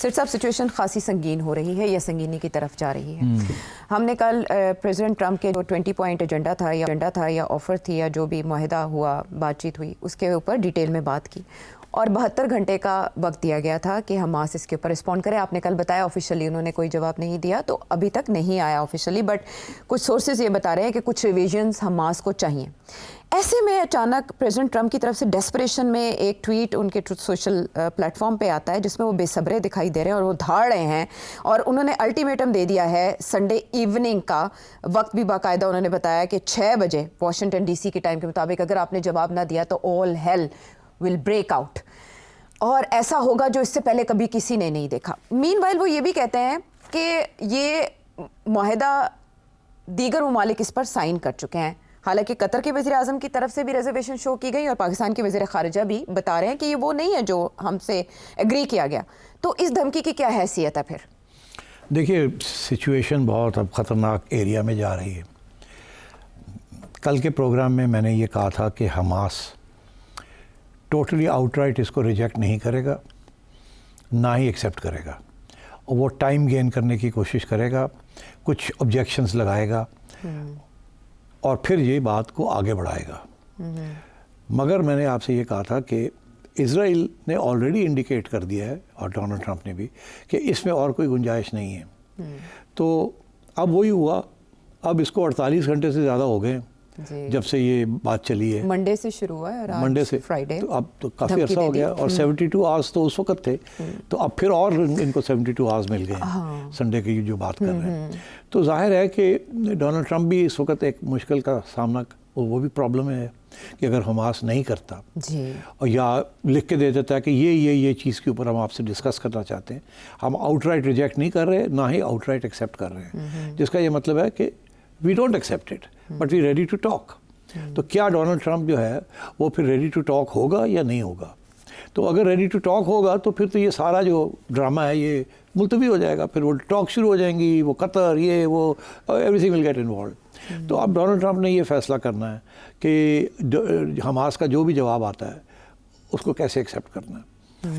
سر صاحب سچویشن خاصی سنگین ہو رہی ہے یا سنگینی کی طرف جا رہی ہے. ہم نے کل پریزیڈنٹ ٹرمپ کے جو 20 پوائنٹ ایجنڈا تھا یا آفر تھی یا جو بھی معاہدہ ہوا بات چیت ہوئی اس کے اوپر ڈیٹیل میں بات کی اور 72 گھنٹے کا وقت دیا گیا تھا کہ حماس اس کے اوپر رسپونڈ کرے. آپ نے کل بتایا آفیشیلی انہوں نے کوئی جواب نہیں دیا تو ابھی تک نہیں آیا آفیشیلی, بٹ کچھ سورسز یہ بتا رہے ہیں کہ کچھ ریویژنز حماس کو چاہیے. ایسے میں اچانک پریزیڈنٹ ٹرمپ کی طرف سے ڈیسپریشن میں ایک ٹویٹ ان کے ٹروتھ سوشل پلیٹ فارم پہ آتا ہے جس میں وہ بے صبرے دکھائی دے رہے ہیں اور وہ دھاڑ رہے ہیں اور انہوں نے الٹیمیٹم دے دیا ہے سنڈے ایوننگ کا وقت بھی باقاعدہ انہوں نے بتایا کہ 6 بجے واشنگٹن ڈی سی کے ٹائم کے مطابق اگر آپ نے جواب نہ دیا تو آل ہیل ول بریک آؤٹ اور ایسا ہوگا جو اس سے پہلے کبھی کسی نے نہیں دیکھا. مین وائل وہ یہ بھی کہتے ہیں کہ یہ معاہدہ دیگر ممالک اس پر سائن کر چکے ہیں. حالانکہ قطر کے وزیر اعظم کی طرف سے بھی ریزرویشن شو کی گئی اور پاکستان کے وزیر خارجہ بھی بتا رہے ہیں کہ یہ وہ نہیں ہے جو ہم سے ایگری کیا گیا. تو اس دھمکی کی کیا حیثیت ہے پھر؟ دیکھیے سچویشن بہت اب خطرناک ایریا میں جا رہی ہے. کل کے پروگرام میں نے یہ کہا تھا کہ حماس ٹوٹلی آؤٹ رائٹ اس کو ریجیکٹ نہیں کرے گا, نہ ہی ایکسیپٹ کرے گا, اور وہ ٹائم گین کرنے کی کوشش کرے گا, کچھ آبجیکشنز لگائے گا اور پھر یہ بات کو آگے بڑھائے گا. مگر میں نے آپ سے یہ کہا تھا کہ اسرائیل نے آلریڈی انڈیکیٹ کر دیا ہے اور ڈونلڈ ٹرمپ نے بھی کہ اس میں اور کوئی گنجائش نہیں ہے. تو اب وہی ہوا, اب اس کو 48 گھنٹے سے زیادہ ہو گئے جب سے یہ بات چلی ہے. منڈے سے شروع ہوا ہے, منڈے سے فرائیڈے, تو اب تو کافی عرصہ ہو گیا اور 72 آورس تو اس وقت تھے, تو اب پھر اور ان کو 72 آورس مل گئے ہیں سنڈے کی جو بات کر رہے ہیں. تو ظاہر ہے کہ ڈونلڈ ٹرمپ بھی اس وقت ایک مشکل کا سامنا, وہ بھی پرابلم ہے کہ اگر حماس نہیں کرتا اور یا لکھ کے دے دیتا ہے کہ یہ چیز کے اوپر ہم آپ سے ڈسکس کرنا چاہتے ہیں, ہم آؤٹ رائٹ ریجیکٹ نہیں کر رہے نہ ہی آؤٹ رائٹ ایکسیپٹ کر رہے ہیں, جس کا یہ مطلب ہے کہ we don't accept it but we ready to talk. تو کیا ڈونلڈ ٹرمپ جو ہے وہ پھر ریڈی ٹو ٹاک ہوگا یا نہیں ہوگا؟ تو اگر ریڈی ٹو ٹاک ہوگا تو پھر تو یہ سارا جو ڈرامہ ہے یہ ملتوی ہو جائے گا, پھر وہ ٹاک شروع ہو جائیں گی, وہ قطر یہ وہ everything will get involved. تو اب ڈونلڈ ٹرمپ نے یہ فیصلہ کرنا ہے کہ حماس کا جو بھی جواب آتا ہے اس کو کیسے ایکسیپٹ کرنا ہے,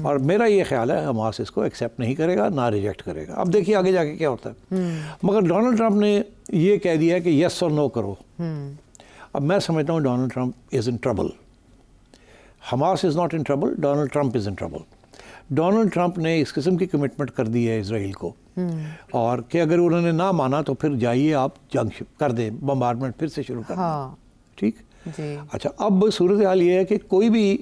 اور میرا یہ خیال ہے حماس اس کو ایکسیپٹ نہیں کرے گا نہ ریجیکٹ کرے گا. اب دیکھیے آگے جا کے کیا ہوتا ہے. مگر ڈونلڈ ٹرمپ نے یہ کہہ دیا کہ یس اور نو کرو. اب میں سمجھتا ہوں Donald Trump is in trouble. Hamas is not in trouble, Donald Trump is in trouble. Donald Trump نے اس قسم کی کمٹمنٹ کر دی ہے اسرائیل کو, اور کہ اگر انہوں نے نہ مانا تو پھر جائیے آپ جنگ کر دیں, بمبارڈمنٹ پھر سے شروع کر دیں. ٹھیک. اچھا, اب صورتحال یہ ہے کہ کوئی بھی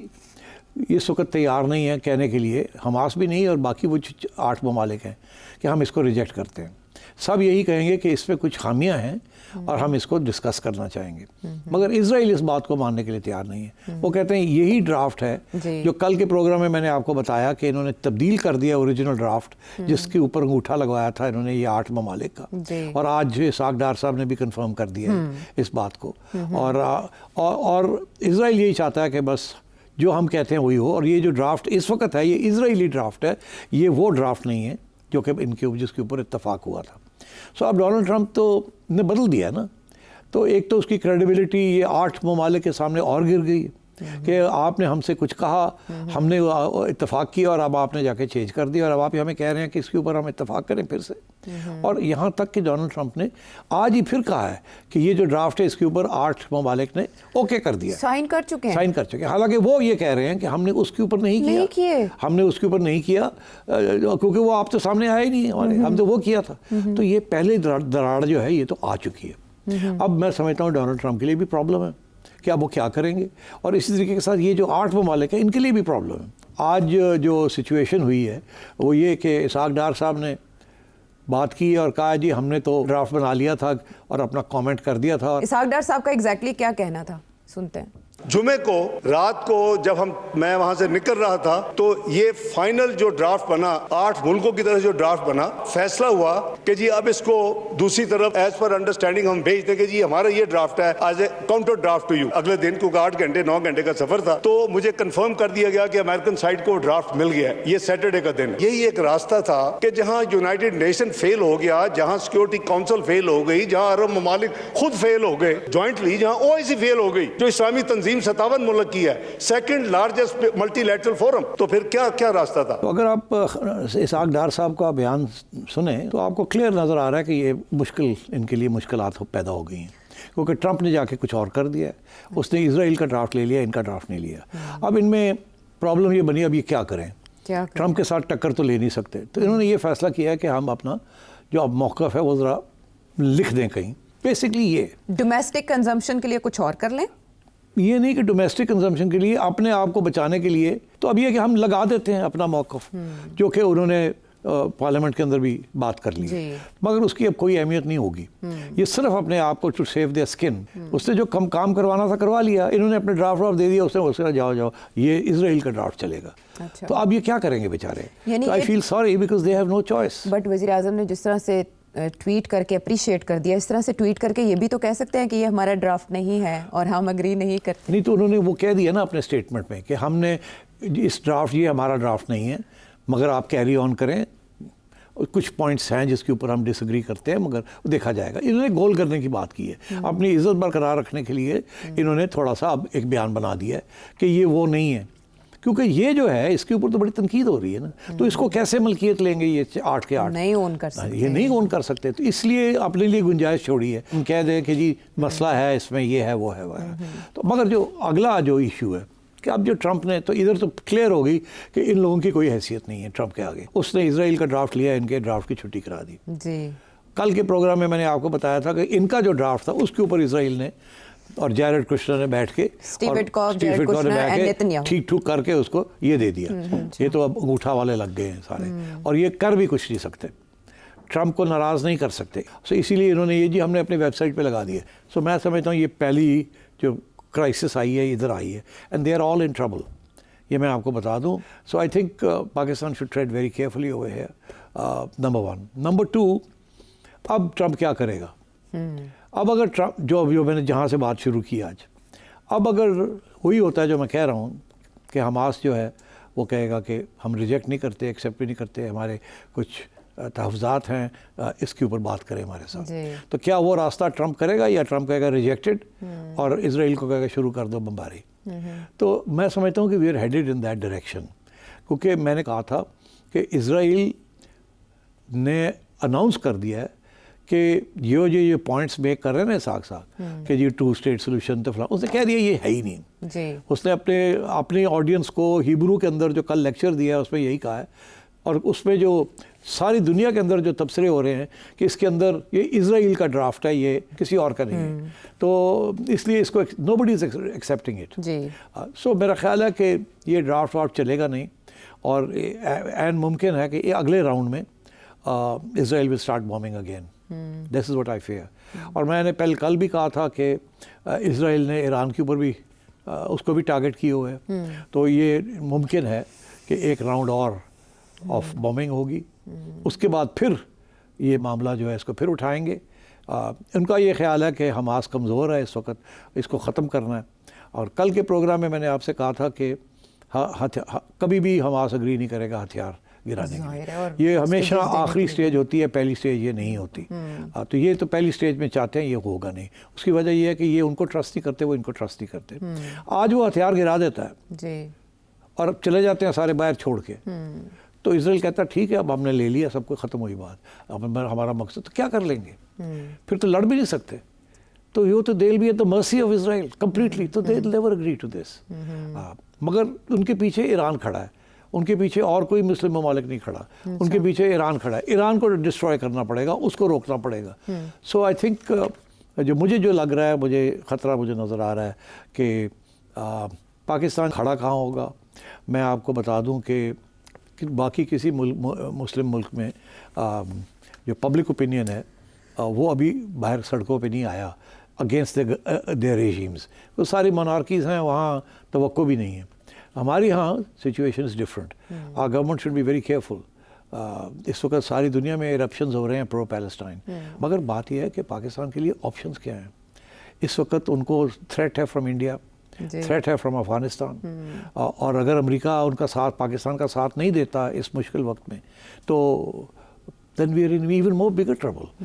اس وقت تیار نہیں ہے کہنے کے لیے, حماس بھی نہیں اور باقی وہ 8 ممالک ہیں, کہ ہم اس کو ریجیکٹ کرتے ہیں. سب یہی کہیں گے کہ اس میں کچھ خامیاں ہیں اور ہم اس کو ڈسکس کرنا چاہیں گے. مگر اسرائیل اس بات کو ماننے کے لیے تیار نہیں ہے. وہ کہتے ہیں یہی ڈرافٹ ہے جو کل کے پروگرام میں نے آپ کو بتایا کہ انہوں نے تبدیل کر دیا اوریجنل ڈرافٹ جس کے اوپر انگوٹھا لگوایا تھا انہوں نے یہ 8 ممالک کا, اور آج اسحاق ڈار صاحب نے بھی کنفرم کر دیا ہے اس بات کو. اور اسرائیل یہی چاہتا ہے کہ بس جو ہم کہتے ہیں وہی ہو, اور یہ جو ڈرافٹ اس وقت ہے یہ اسرائیلی ڈرافٹ ہے, یہ وہ ڈرافٹ نہیں ہے جو کہ ان کے جس کے اوپر اتفاق ہوا تھا. سو اب ڈونلڈ ٹرمپ تو نے بدل دیا نا, تو ایک تو اس کی کریڈیبلٹی یہ 8 ممالک کے سامنے اور گر گئی کہ آپ نے ہم سے کچھ کہا, ہم نے اتفاق کیا اور اب آپ نے جا کے چینج کر دیا, اور اب آپ ہمیں کہہ رہے ہیں کہ اس کے اوپر ہم اتفاق کریں پھر سے. اور یہاں تک کہ ڈونلڈ ٹرمپ نے آج ہی پھر کہا ہے کہ یہ جو ڈرافٹ ہے اس کے اوپر 8 ممالک نے اوکے کر دیا, سائن کر چکے ہیں. حالانکہ وہ یہ کہہ رہے ہیں کہ ہم نے اس کے اوپر نہیں کیا, ہم نے اس کے اوپر نہیں کیا کیونکہ وہ آپ تو سامنے آیا ہی نہیں, اور ہم تو وہ کیا تھا. تو یہ پہلے دراڑ جو ہے یہ تو آ چکی ہے. اب میں سمجھتا ہوں ڈونلڈ ٹرمپ کے لیے بھی پرابلم ہے کہ اب وہ کیا کریں گے, اور اسی طریقے کے ساتھ یہ جو 8 ممالک ہیں ان کے لیے بھی پرابلم ہے. آج جو سچویشن ہوئی ہے وہ یہ کہ اسحاق ڈار صاحب نے بات کی اور کہا جی ہم نے تو ڈرافٹ بنا لیا تھا اور اپنا کامنٹ کر دیا تھا. اسحاق ڈار صاحب کا ایگزیکٹلی کیا کہنا تھا سنتے ہیں. جمعے کو رات کو جب میں وہاں سے نکل رہا تھا تو یہ فائنل جو ڈرافٹ بنا 8 ملکوں کی طرف جو ڈرافٹ بنا, فیصلہ ہوا کہ جی اب اس کو دوسری طرف ایز پر انڈرسٹینڈنگ ہم بھیج دیں کہ جی ہمارا یہ ڈرافٹ ہے as a counter draft to you. اگلے دن کیونکہ 8 گھنٹے 9 گھنٹے کا سفر تھا تو مجھے کنفرم کر دیا گیا کہ امریکن سائڈ کو ڈرافٹ مل گیا ہے. یہ سیٹرڈے کا دن. یہی ایک راستہ تھا کہ جہاں یونائٹڈ نیشن فیل ہو گیا, جہاں سیکورٹی کاؤنسل فیل ہو گئی, جہاں عرب ممالک خود فیل ہو گئے جوائنٹلی, جہاں OIC فیل ہو گئی, جو اسلامی تنظیم 157 मुल्क की है, सेकंड लार्जेस्ट मल्टीलैटरल फोरम, तो फिर क्या रास्ता था? तो अगर आप इसहाक डार साहब का बयान सुने तो आपको क्लियर नज़र आ रहा है कि ये मुश्किल, इनके लिए मुश्किलात पैदा हो गई हैं, क्योंकि ट्रंप ने जाके कुछ और कर दिया है। उसने इजराइल का ड्राफ्ट ले लिया, इनका ड्राफ्ट नहीं लिया। अब इनमें प्रॉब्लम ये बनी, अब ये क्या करें? ट्रंप के साथ टक्कर तो ले नहीं सकते, तो इन्होंने ये फैसला किया है कि हम अपना जो अब मौक़िफ़ है वो ज़रा लिख दें कहीं। बेसिकली ये डोमेस्टिक कंजम्पशन के लिए कुछ और कर लें, ये नहीं कि डोमेस्टिक कंजम्पशन के लिए, अपने आप को बचाने के लिए, तो अब ये कि हम लगा देते हैं अपना मौक़िफ़, जो कि उन्होंने पार्लियामेंट के अंदर भी बात कर ली, मगर उसकी अब कोई अहमियत नहीं होगी। ये सिर्फ अपने आप को टू सेव देयर स्किन, उसने जो काम करवाना था करवा लिया, इन्होंने अपने ड्राफ्ट दे दिया, उसने जाओ ये इजराइल का ड्राफ्ट चलेगा। अच्छा। तो अब ये क्या करेंगे बेचारे? I feel sorry because they have no choice. But वज़ीर आज़म ने जिस तरह से ट्वीट करके अप्रिशिएट कर दिया, इस तरह से ट्वीट करके ये भी तो कह सकते हैं कि ये हमारा ड्राफ्ट नहीं है और हम अग्री नहीं करते। नहीं, तो उन्होंने वो कह दिया ना अपने स्टेटमेंट में कि हमने इस ड्राफ्ट, ये हमारा ड्राफ्ट नहीं है, मगर आप कैरी ऑन करें, कुछ पॉइंट्स हैं जिसके ऊपर हम डिसएग्री करते हैं, मगर देखा जाएगा। इन्होंने गोल करने की बात की है, अपनी इज्जत बरकरार रखने के लिए इन्होंने थोड़ा सा अब एक बयान बना दिया है कि ये वो नहीं है, क्योंकि ये जो है इसके ऊपर तो बड़ी तनकीद हो रही है ना, तो इसको कैसे मलकियत लेंगे ये 8 के 8? नहीं ओन कर सकते, ये नहीं ओन कर सकते, तो इसलिए अपने लिए गुंजाइश छोड़ी है। हम कह दें कि जी मसला है इसमें, ये है वो है वो है, तो मगर जो अगला जो इशू है कि अब जो ट्रंप ने, तो इधर तो क्लियर हो गई कि इन लोगों की कोई हैसियत नहीं है ट्रंप के आगे। उसने इजराइल का ड्राफ्ट लिया, इनके ड्राफ्ट की छुट्टी करा दी जी। कल के प्रोग्राम में मैंने आपको बताया था कि इनका जो ड्राफ्ट था उसके ऊपर इजराइल ने और जैरेड कुश्नर ने बैठ के ठीक ठूक करके उसको ये दे दिया। ये तो अब अंगूठा वाले लग गए हैं सारे, और ये कर भी कुछ नहीं सकते, ट्रंप को नाराज़ नहीं कर सकते। सो इसीलिए इन्होंने ये जी हमने अपने वेबसाइट पे लगा दिए। सो मैं समझता हूँ ये पहली जो क्राइसिस आई है इधर आई है, and they are all in trouble, ये मैं आपको बता दूं। So I think Pakistan should tread very carefully over here, number 1। Number 2, अब ट्रंप क्या करेगा? अब अगर ट्रंप जो मैंने जहाँ से बात शुरू की आज, अब अगर वही होता है जो मैं कह रहा हूँ कि हमास जो है वो कहेगा कि हम रिजेक्ट नहीं करते, एक्सेप्ट भी नहीं करते, हमारे कुछ तहफ़्ज़ात हैं, इसके ऊपर बात करें हमारे साथ, तो क्या वो रास्ता ट्रंप करेगा या ट्रंप कहेगा रिजेक्टेड और इजराइल को कहेगा शुरू कर दो बमबारी? तो मैं समझता हूँ कि we are headed in that direction, क्योंकि मैंने कहा था कि इजराइल ने अनाउंस कर दिया है कि ये पॉइंट्स मेक कर रहे हैं ना साथ कि जी 2 स्टेट सोल्यूशन, तो फला उसने कह दिया ये है ही नहीं जी। उसने अपने ऑडियंस को हिब्रू के अंदर जो कल लेक्चर दिया है उसमें यही कहा है, और उसमें जो सारी दुनिया के अंदर जो तबसरे हो रहे हैं कि इसके अंदर ये इजराइल का ड्राफ्ट है, ये किसी और का नहीं है, तो इसलिए इसको नोबडी इज एक्सेप्टिंग इट जी। सो मेरा ख्याल है कि ये ड्राफ्ट चलेगा नहीं, और एंड मुमकिन है कि ये अगले राउंड में Israel will start bombing again. This is what I fair. और मैंने कल भी कहा था कि इजराइल ने ईरान के ऊपर भी उसको भी टारगेट किए हुए हैं, तो ये मुमकिन है कि एक राउंड और ऑफ बॉम्बिंग होगी, उसके बाद फिर ये मामला जो है इसको फिर उठाएंगे। उनका ये ख्याल है कि हमास कमज़ोर है इस वक्त, इसको ख़त्म करना है। और कल के प्रोग्राम में मैंने आपसे कहा था कि कभी भी हमास अग्री नहीं करेगा हथियार गिराने के लिए, ये हमेशा आखिरी स्टेज होती है, पहली स्टेज ये नहीं होती। तो ये तो पहली स्टेज में चाहते हैं, ये होगा नहीं। उसकी वजह ये है कि ये उनको ट्रस्ट नहीं करते, वो इनको ट्रस्ट नहीं करते। आज वो हथियार गिरा देता है जी, और चले जाते हैं सारे बाहर छोड़ के, तो इजराइल कहता है ठीक है अब हमने ले लिया, सब कुछ ख़त्म हुई बात, अब हमारा मकसद, तो क्या कर लेंगे? फिर तो लड़ भी नहीं सकते, तो ये तो देल भी है तो मर्सी ऑफ इजराइल कम्प्लीटली, तो they never agree to this. मगर उनके पीछे ईरान खड़ा है, उनके पीछे और कोई मुस्लिम ममालिक नहीं खड़ा, उनके पीछे ईरान खड़ा है। ईरान को डिस्ट्रॉय करना पड़ेगा, उसको रोकना पड़ेगा। सो आई थिंक मुझे जो लग रहा है, मुझे ख़तरा मुझे नज़र आ रहा है कि पाकिस्तान खड़ा कहाँ होगा। मैं आपको बता दूं कि बाकी किसी मुस्लिम मुल्क में जो पब्लिक ओपिनियन है वो अभी बाहर सड़कों पे नहीं आया अगेंस्ट देयर रेजीम्स। वो सारी मोनार्कीज़ हैं, वहाँ तवक्को भी नहीं है। हमारे यहाँ situation is different. Our government should be very careful. इस वक्त सारी दुनिया में इरप्शंस हो रहे हैं प्रो पैलेस्टाइन, मगर बात यह है कि पाकिस्तान के लिए ऑप्शंस क्या हैं इस वक्त? उनको थ्रेट है फ्रॉम इंडिया, थ्रेट है फ्रॉम अफ़गानिस्तान, और अगर अमेरिका उनका साथ, पाकिस्तान का साथ नहीं देता इस मुश्किल वक्त में, तो then we are in even more bigger trouble.